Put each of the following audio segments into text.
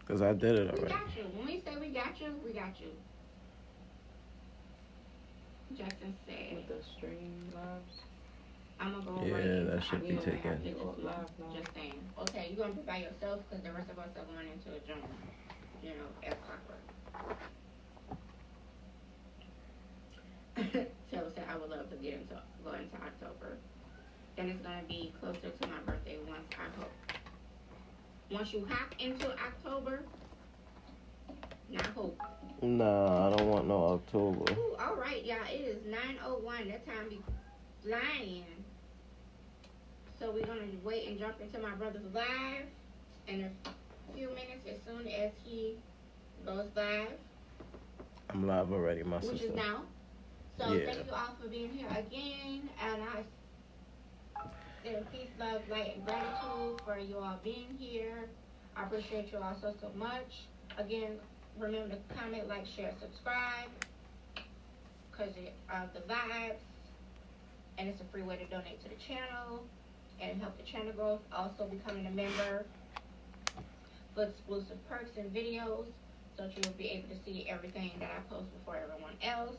Because I did it We already. got you. When we say we got you, we got you. Justin said, With the stream lives. I'm gonna go right Yeah, into that should be Yeah, October taken. after it's this all month. live now. Just saying. Okay, you're gonna be by yourself because the rest of us are going into a June. You know, as clockwork. Taylor said I would love to go into October. Then it's gonna be closer to my birthday once I hope. Once you hop into October, not hope. Nah, I don't want no October. Ooh, all right, y'all. It is 9:01. That time be flying. So we're gonna wait and jump into my brother's live in a few minutes as soon as he goes live, I'm live already, my which sister. is now. So Yeah. thank you all for being here again, and I send peace, love, light, and gratitude for you all being here. I appreciate you all so much. Again, remember to comment, like, share, subscribe, because of the vibes, and it's a free way to donate to the channel and help the channel growth. Also becoming a member for exclusive perks and videos, so that you'll be able to see everything that I post before everyone else.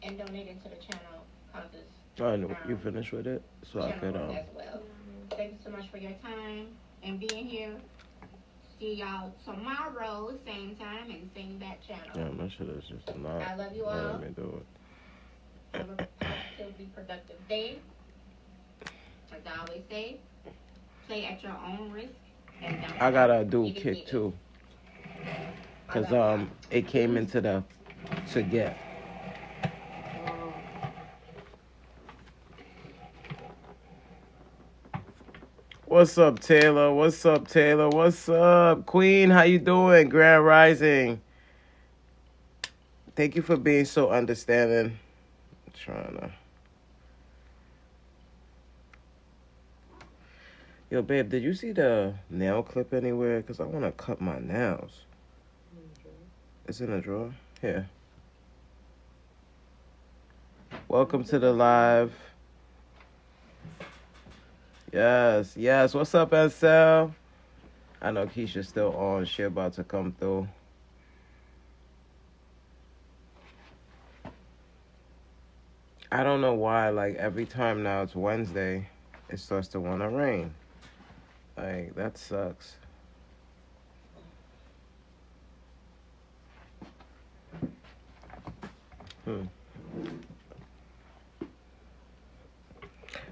And donating to the channel causes I know you finished with it, so I channel could growth as well. Thank you so much for your time and being here. See y'all tomorrow, same time and same bat channel. Yeah, my shit is just not. I love you Let all. me do it. Have a positively productive day. As I always say, play at your own risk. And don't I gotta do get it kick with too, I cause love it came into the to get. What's up, Taylor? What's up, Taylor? What's up, Queen? How you doing? Grand Rising. Thank you for being so understanding. I'm trying to. Yo, babe, did you see the nail clip anywhere? Cause I wanna cut my nails. It's in the drawer. Here. Welcome to the live. Yes, yes. What's up, SL? I know Keisha's still on. She about to come through. I don't know why, like, every time now it's Wednesday, it starts to want to rain. Like, that sucks. Hmm.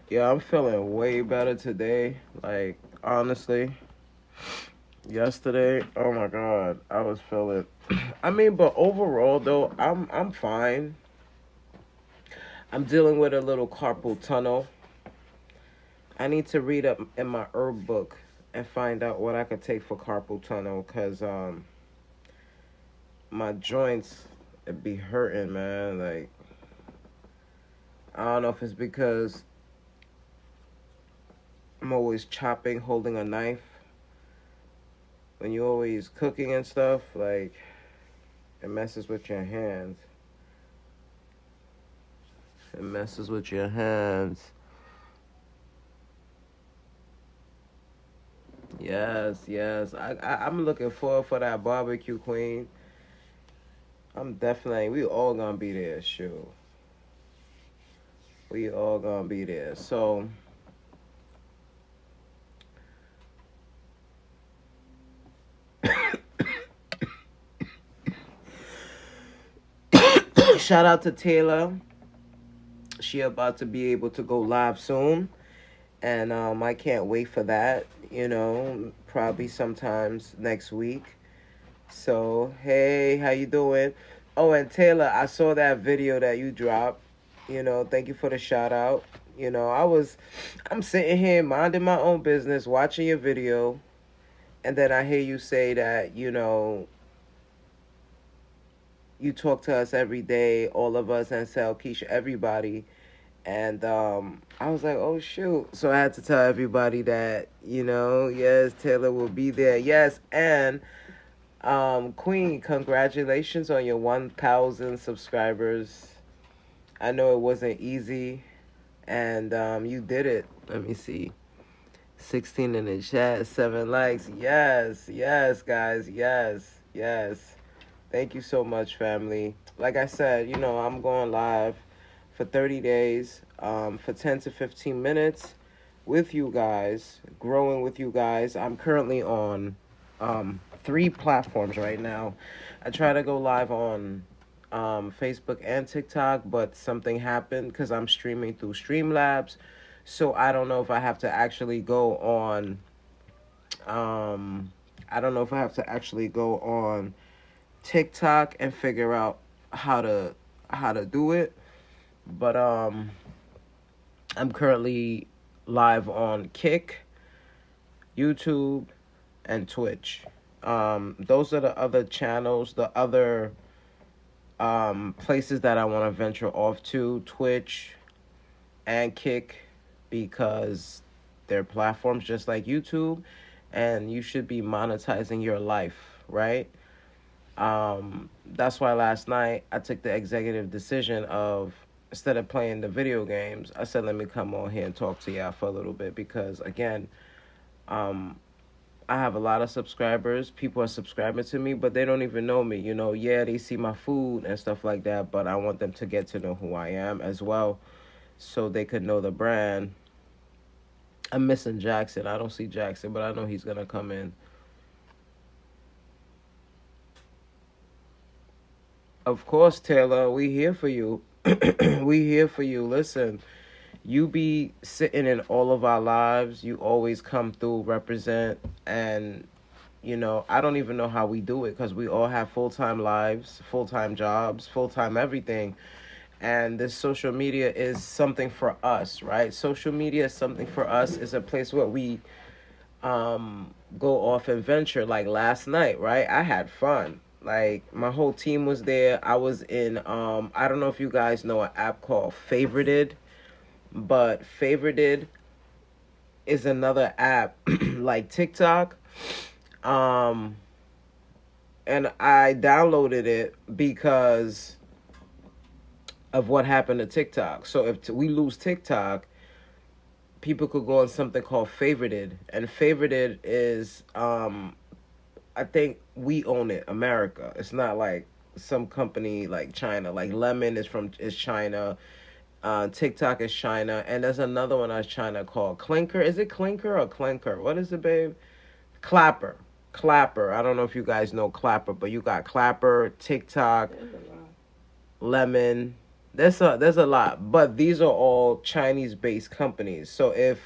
Yeah, I'm feeling way better today. Like, honestly, yesterday, oh my God, I was feeling. I mean, but overall though, I'm fine. I'm dealing with a little carpal tunnel. I need to read up in my herb book and find out what I could take for carpal tunnel, cause my joints it be hurting, man. Like, I don't know if it's because I'm always chopping, holding a knife. When you're always cooking and stuff, like, it messes with your hands. It messes with your hands. Yes, yes. I'm looking forward for that barbecue, Queen. I'm definitely. We all gonna be there, sure. We all gonna be there. So, shout out to Taylor. She about to be able to go live soon, and I can't wait for that. You know, probably sometimes next week. So, hey, how you doing? Oh, and Taylor, I saw that video that you dropped. You know, thank you for the shout out. You know, I'm sitting here minding my own business, watching your video, and then I hear you say that, you know, you talk to us every day, all of us, and Sal, Keisha, everybody. And I was like, oh, shoot. So I had to tell everybody that, you know, yes, Taylor will be there. Yes, and Queen, congratulations on your 1,000 subscribers. I know it wasn't easy, and you did it. Let me see. 16 in the chat, 7 likes. Yes, yes, guys. Yes, yes. Thank you so much, family. Like I said, I'm going live for 30 days, for 10 to 15 minutes with you guys, growing with you guys. I'm currently on 3 platforms right now. I try to go live on Facebook and TikTok, but something happened because I'm streaming through Streamlabs. So I don't know if I have to actually go on. Um, I don't know if I have to actually go on TikTok and figure out how to how to do it. But I'm currently live on Kick, YouTube, and Twitch. Those are the other channels, the other places that I want to venture off to, Twitch and Kick, because they're platforms just like YouTube, and you should be monetizing your life, right? That's why last night I took the executive decision of, instead of playing the video games, I said, let me come on here and talk to y'all for a little bit because, again, um, I have a lot of subscribers. People are subscribing to me, but they don't even know me. Yeah, they see my food and stuff like that, but I want them to get to know who I am as well so they could know the brand. I'm missing Jackson. I don't see Jackson, but I know he's going to come in. Of course, Taylor, we here for you. We here for you. Listen, you be sitting in all of our lives. You always come through, represent, and I don't even know how we do it because we all have full-time lives, full-time jobs, full-time everything. And this social media is something for us, right? Social media is something for us. It's a place where we go off and venture. Like last night, right? I had fun. Like my whole team was there. I was in I don't know if you guys know an app called Favorited, but Favorited is another app like TikTok. Um and I downloaded it because of what happened to TikTok. So if we lose TikTok, people could go on something called Favorited, and Favorited is I think we own it, America. It's not like some company like China. Like Lemon is China. TikTok is China, and there's another one that's China called Clinker. Is it Clinker or Clinker? What is it, babe? Clapper. Clapper. I don't know if you guys know Clapper, but you got Clapper, TikTok, Lemon. There's a lot, but these are all Chinese based companies. So if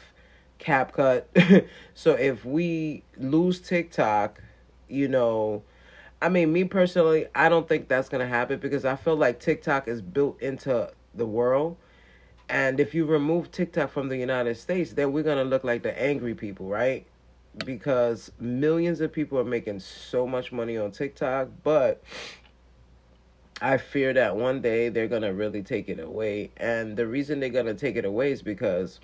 CapCut, so if we lose TikTok, you know, I mean, me personally, I don't think that's gonna happen because I feel like TikTok is built into the world, and if you remove TikTok from the United States, then we're gonna look like the angry people, right? Because millions of people are making so much money on TikTok, but I fear that one day they're gonna really take it away. And the reason they're gonna take it away is because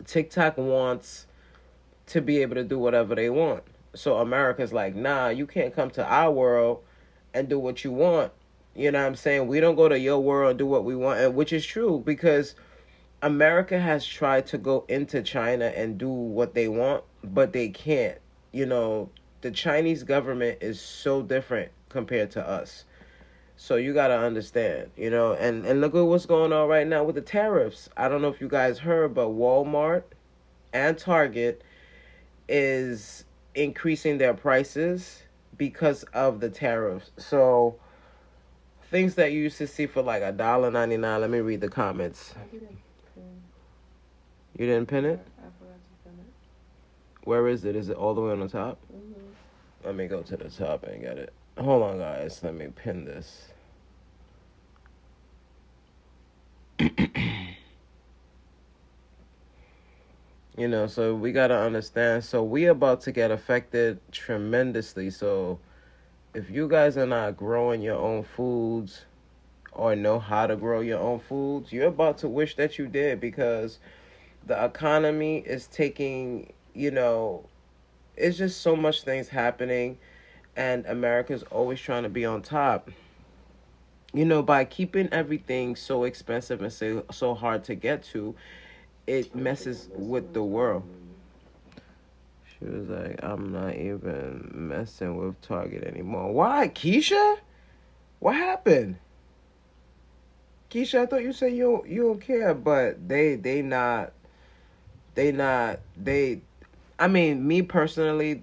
TikTok wants to be able to do whatever they want. So America's like, nah, you can't come to our world and do what you want. You know what I'm saying? We don't go to your world and do what we want, and which is true because America has tried to go into China and do what they want, but they can't. The Chinese government is so different compared to us. So you gotta understand, and look at what's going on right now with the tariffs. I don't know if you guys heard, but Walmart and Target is increasing their prices because of the tariffs. So things that you used to see for like $1.99. Let me read the comments. You didn't pin it? I forgot to pin it. Where is it? Is it all the way on the top? Mm-hmm. Let me go to the top and get it. Hold on, guys. Let me pin this. So we gotta understand. So we about to get affected tremendously. So if you guys are not growing your own foods or know how to grow your own foods, you're about to wish that you did because the economy is taking, it's just so much things happening, and America's always trying to be on top. By keeping everything so expensive and so hard to get to, it messes with the world. She was like, I'm not even messing with Target anymore. Why, Keisha? What happened? Keisha, I thought you said you don't care, but they. I mean, me personally,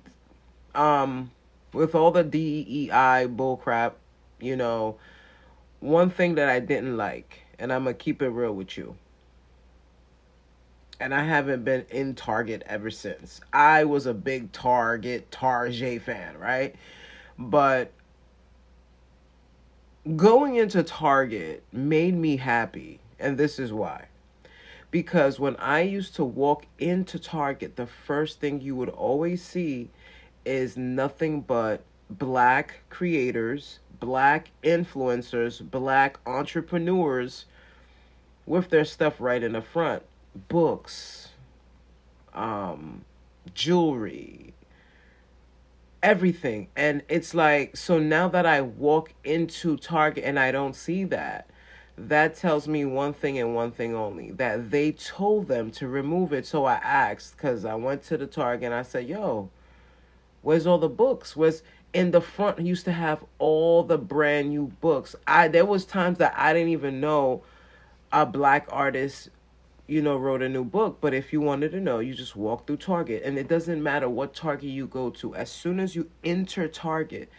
um, with all the DEI bullcrap, you know, one thing that I didn't like, and I'm gonna keep it real with you, and I haven't been in Target ever since. I was a big Target fan, right? But going into Target made me happy, and this is why. Because when I used to walk into Target, the first thing you would always see is nothing but black creators, black influencers, black entrepreneurs with their stuff right in the front. Books, um, jewelry, everything. And it's like, so now that I walk into Target and I don't see that, that tells me one thing and one thing only, that they told them to remove it. So I asked, because I went to the Target and I said, yo, where's all the books? Was in the front used to have all the brand new books. I There was times that I didn't even know a black artist, wrote a new book. But if you wanted to know, you just walk through Target. And it doesn't matter what Target you go to. As soon as you enter Target,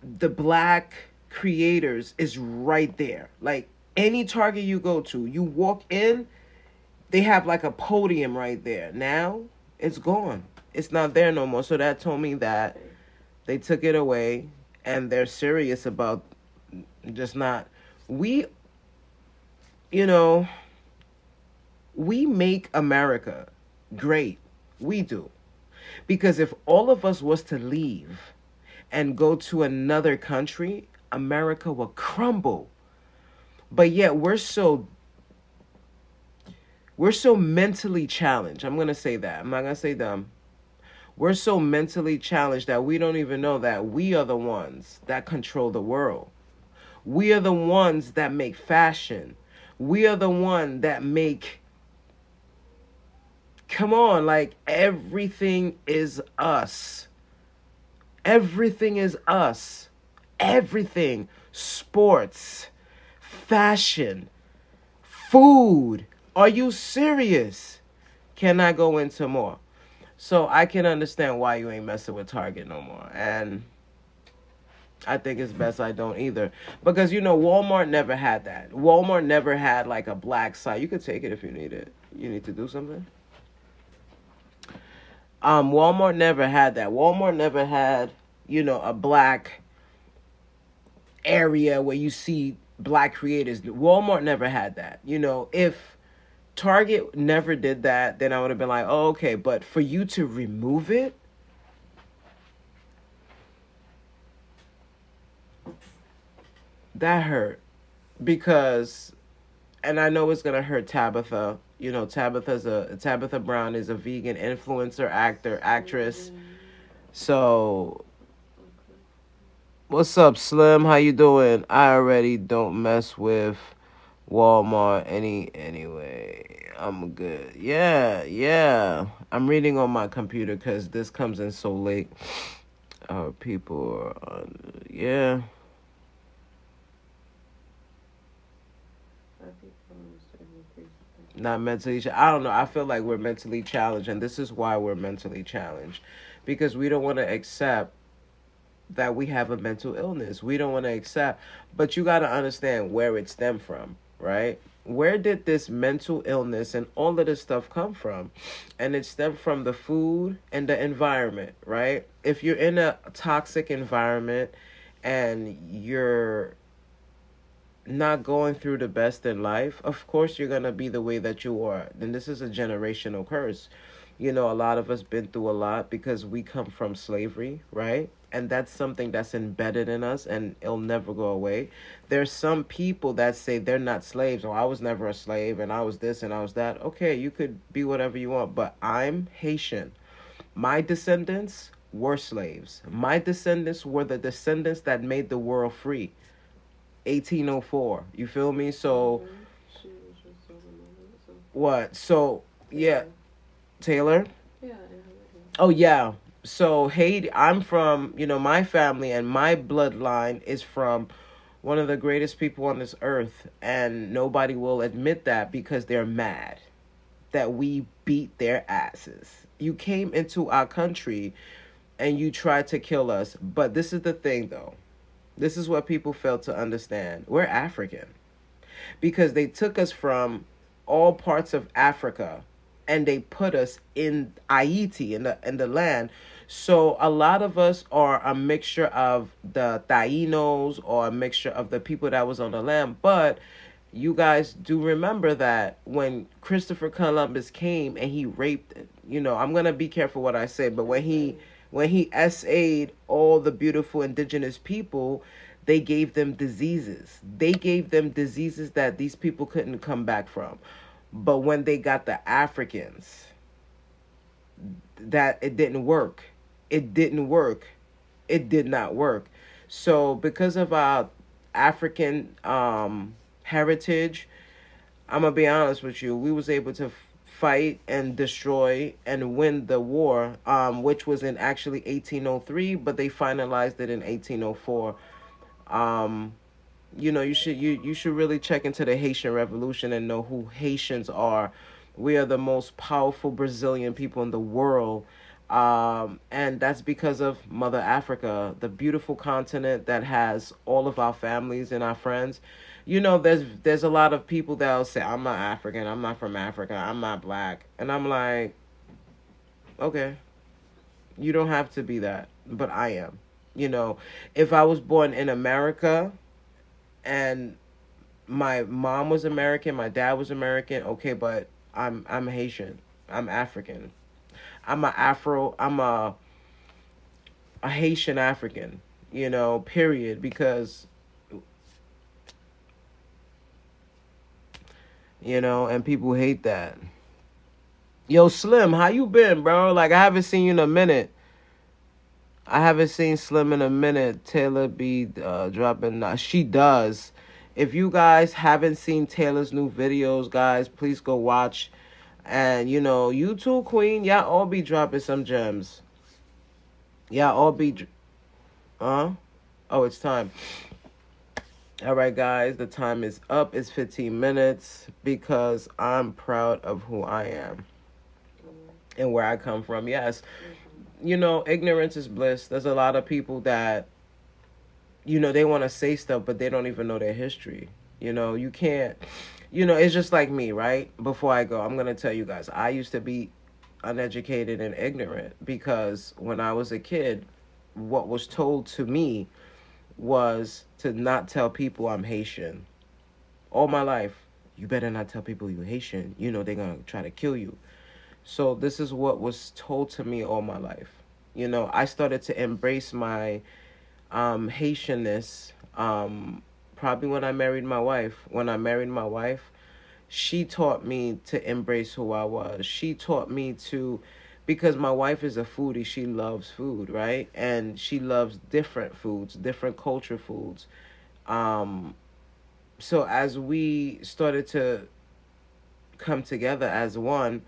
the black creators is right there. Like any Target you go to, you walk in, they have like a podium right there. Now it's gone. It's not there no more. So that told me that they took it away and they're serious about just not. We, you know, we make America great. We do. Because if all of us was to leave and go to another country, America will crumble. But yet we're so mentally challenged. I'm going to say that. I'm not going to say dumb. We're so mentally challenged that we don't even know that we are the ones that control the world. We are the ones that make fashion. We are the one that make, come on, like everything is us. Everything is us. Everything. Sports, fashion, food. Are you serious? Can I go into more? So I can understand why you ain't messing with Target no more. And I think it's best I don't either. Because Walmart never had that. Walmart never had like a black site. You could take it if you need it. You need to do something. Walmart never had that. Walmart never had, a black area where you see black creators. Walmart never had that. If Target never did that, then I would have been like, oh, okay. But for you to remove it, that hurt. Because, and I know it's gonna hurt Tabitha. Tabitha Brown is a vegan influencer, actor, actress. So, what's up, Slim? How you doing? I already don't mess with Walmart anyway. I'm good. Yeah, yeah. I'm reading on my computer because this comes in so late. People are yeah. Not mentally. I don't know. I feel like we're mentally challenged, and this is why we're mentally challenged, because we don't want to accept that we have a mental illness. We don't want to accept, but you got to understand where it stemmed from, right? Where did this mental illness and all of this stuff come from? And it stemmed from the food and the environment, right? If you're in a toxic environment and you're not going through the best in life, of course you're gonna be the way that you are. Then this is a generational curse. A lot of us been through a lot because we come from slavery, right? And that's something that's embedded in us and it'll never go away. There's some people that say they're not slaves. Oh, I was never a slave and I was this and I was that. Okay, you could be whatever you want, but I'm Haitian. My descendants were slaves. My descendants were the descendants that made the world free. 1804. You feel me? So what? So yeah, Taylor. Oh yeah. So Haiti, I'm from, my family and my bloodline is from one of the greatest people on this earth, and nobody will admit that because they're mad that we beat their asses. You came into our country and you tried to kill us. But this is the thing though. This is what people fail to understand. We're African because they took us from all parts of Africa and they put us in Haiti in the land. So a lot of us are a mixture of the Tainos or a mixture of the people that was on the land. But you guys do remember that when Christopher Columbus came and he raped, I'm gonna be careful what I say, but when he essayed all the beautiful indigenous people, they gave them diseases. They gave them diseases that these people couldn't come back from. But when they got the Africans, that it didn't work. It didn't work. It did not work. So because of our African heritage, I'm gonna be honest with you. We was able to fight and destroy and win the war, which was in actually 1803, but they finalized it in 1804. Um, you should really check into the Haitian Revolution and know who Haitians are. We are the most powerful Brazilian people in the world. And that's because of Mother Africa, the beautiful continent that has all of our families and our friends. There's a lot of people that'll say, I'm not African, I'm not from Africa, I'm not black. And I'm like, okay, you don't have to be that, but I am. You know, if I was born in America and my mom was American, my dad was American, okay, but I'm Haitian. I'm African. I'm a Haitian African, period, because and people hate that. Yo, Slim, how you been, bro? Like I haven't seen you in a minute. I haven't seen Slim in a minute. Taylor be dropping. She does. If you guys haven't seen Taylor's new videos, guys, please go watch. And you too, Queen. Y'all all be dropping some gems. Y'all all be. Oh, it's time. All right, guys. The time is up. It's 15 minutes because I'm proud of who I am and where I come from. Yes, ignorance is bliss. There's a lot of people that they want to say stuff, but they don't even know their history. You can't. It's just like me, right? Before I go, I'm gonna tell you guys. I used to be uneducated and ignorant because when I was a kid, what was told to me was to not tell people I'm Haitian. All my life, you better not tell people you're Haitian. They're gonna try to kill you. So this is what was told to me all my life. I started to embrace my Haitianness probably when I married my wife. When I married my wife, she taught me to embrace who I was. She taught me to, because my wife is a foodie, she loves food, right? And she loves different foods, different culture foods. Um, so as we started to come together as one,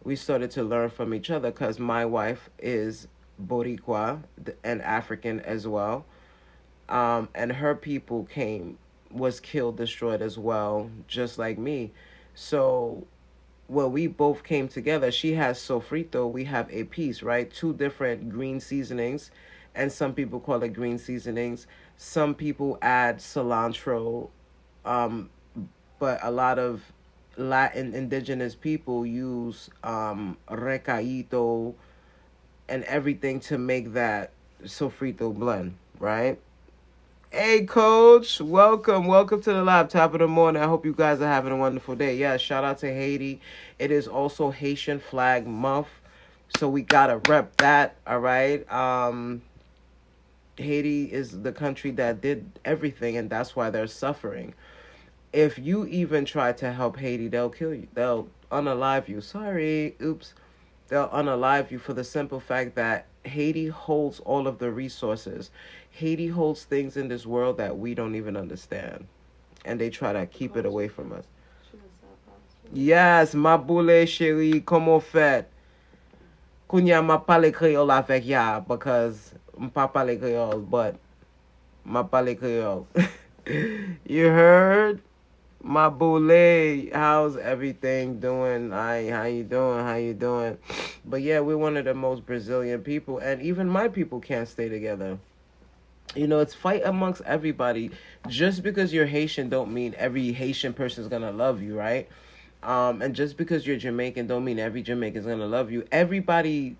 we started to learn from each other because my wife is Boricua and African as well. And her people was killed, destroyed as well, just like me. So when we both came together, she has sofrito, we have a piece, right? Two different green seasonings, and some people call it green seasonings. Some people add cilantro, um, but a lot of Latin indigenous people use recaito and everything to make that sofrito blend, right? Hey, Coach, welcome to the live top of the morning. I hope you guys are having a wonderful day. Yeah, shout out to Haiti. It is also Haitian Flag Month, so we gotta rep that. All right. Haiti is the country that did everything, and that's why they're suffering. If you even try to help Haiti, they'll kill you. They'll unalive you. Sorry, oops. They'll unalive you for the simple fact that Haiti holds all of the resources. Haiti holds things in this world that we don't even understand. And they try to keep it away from us. Yes, ma boule chérie, comment fait? Kunya ma pale Creole avec ya because mpa pale Creole, but ma pale Creole. You heard? My boule, how's everything doing? How you doing? How you doing? But yeah, we're one of the most Brazilian people, and even my people can't stay together. You know, it's fight amongst everybody. Just because you're Haitian don't mean every Haitian person is gonna love you, right? And just because you're Jamaican don't mean every Jamaican's gonna love you. Everybody,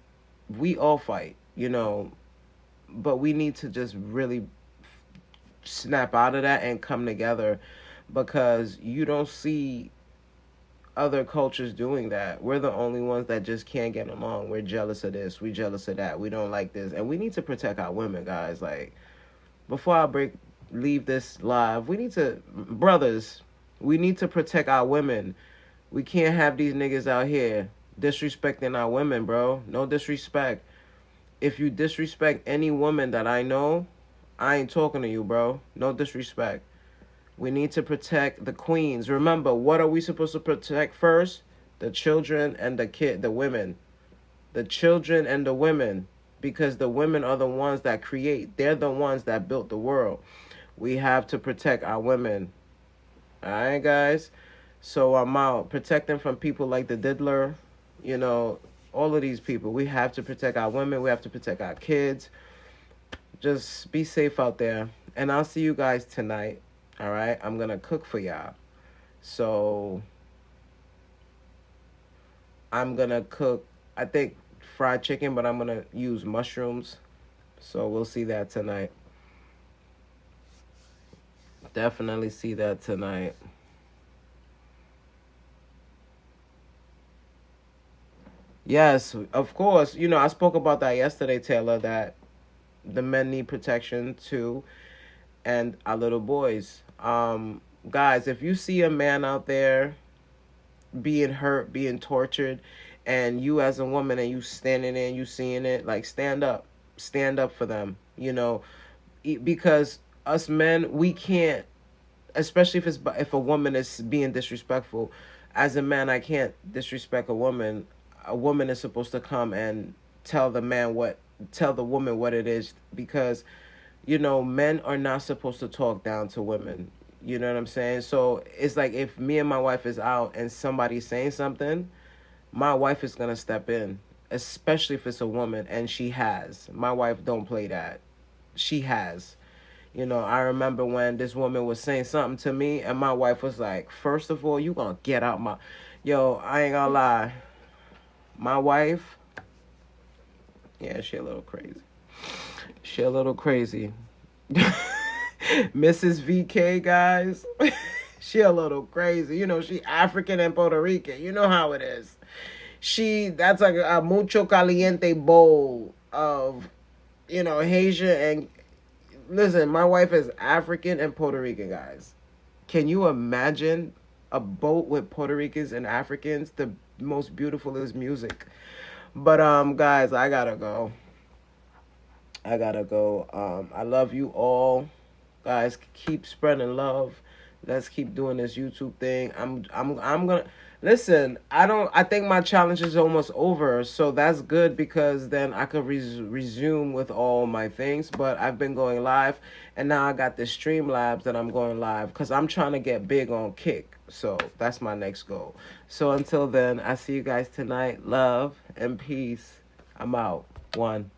we all fight, you know, but we need to just really snap out of that and come together because you don't see other cultures doing that. We're the only ones that just can't get along. We're jealous of this, we jealous of that, we don't like this. And we need to protect our women, guys. Like before I leave this live, we need to brothers, we need to protect our women. We can't have these niggas out here disrespecting our women, bro. No disrespect. If you disrespect any woman that I know, I ain't talking to you, bro. No disrespect. We need to protect the queens. Remember, what are we supposed to protect first? The children and the women. The children and the women. Because the women are the ones that create. They're the ones that built the world. We have to protect our women. Alright, guys? So I'm out. Protect them from people like the diddler. You know, all of these people. We have to protect our women. We have to protect our kids. Just be safe out there. And I'll see you guys tonight. All right? I'm going to cook for y'all. So I'm going to cook, I think, fried chicken, but I'm going to use mushrooms. So we'll see that tonight. Definitely see that tonight. Yes, of course. You know, I spoke about that yesterday, Taylor, that the men need protection too, and our little boys. Guys, if you see a man out there being hurt, being tortured, and you as a woman and you standing there and you seeing it, like stand up for them. You know, because us men, we can't, especially if a woman is being disrespectful. As a man, I can't disrespect a woman. A woman is supposed to come and tell the man what, tell the woman what it is, because you know, men are not supposed to talk down to women. You know what I'm saying? So it's like if me and my wife is out and somebody's saying something, my wife is gonna step in, especially if it's a woman, and she has. My wife don't play that. She has. You know, I remember when this woman was saying something to me, and my wife was like, "First of all, you gonna get out my." Yo, I ain't gonna lie. My wife, yeah, she a little crazy. She a little crazy. Mrs. VK, guys. She a little crazy. You know, she African and Puerto Rican. You know how it is. That's like a mucho caliente bowl of, you know, Haitian and, listen, my wife is African and Puerto Rican, guys. Can you imagine a boat with Puerto Ricans and Africans? The most beautiful is music. But guys, I gotta go. I gotta go. I love you all. Guys, keep spreading love. Let's keep doing this YouTube thing. I'm gonna listen. I think my challenge is almost over, so that's good because then I could resume with all my things. But I've been going live, and now I got the stream labs that I'm going live because I'm trying to get big on Kick. So that's my next goal. So until then, I see you guys tonight. Love and peace. I'm out. One.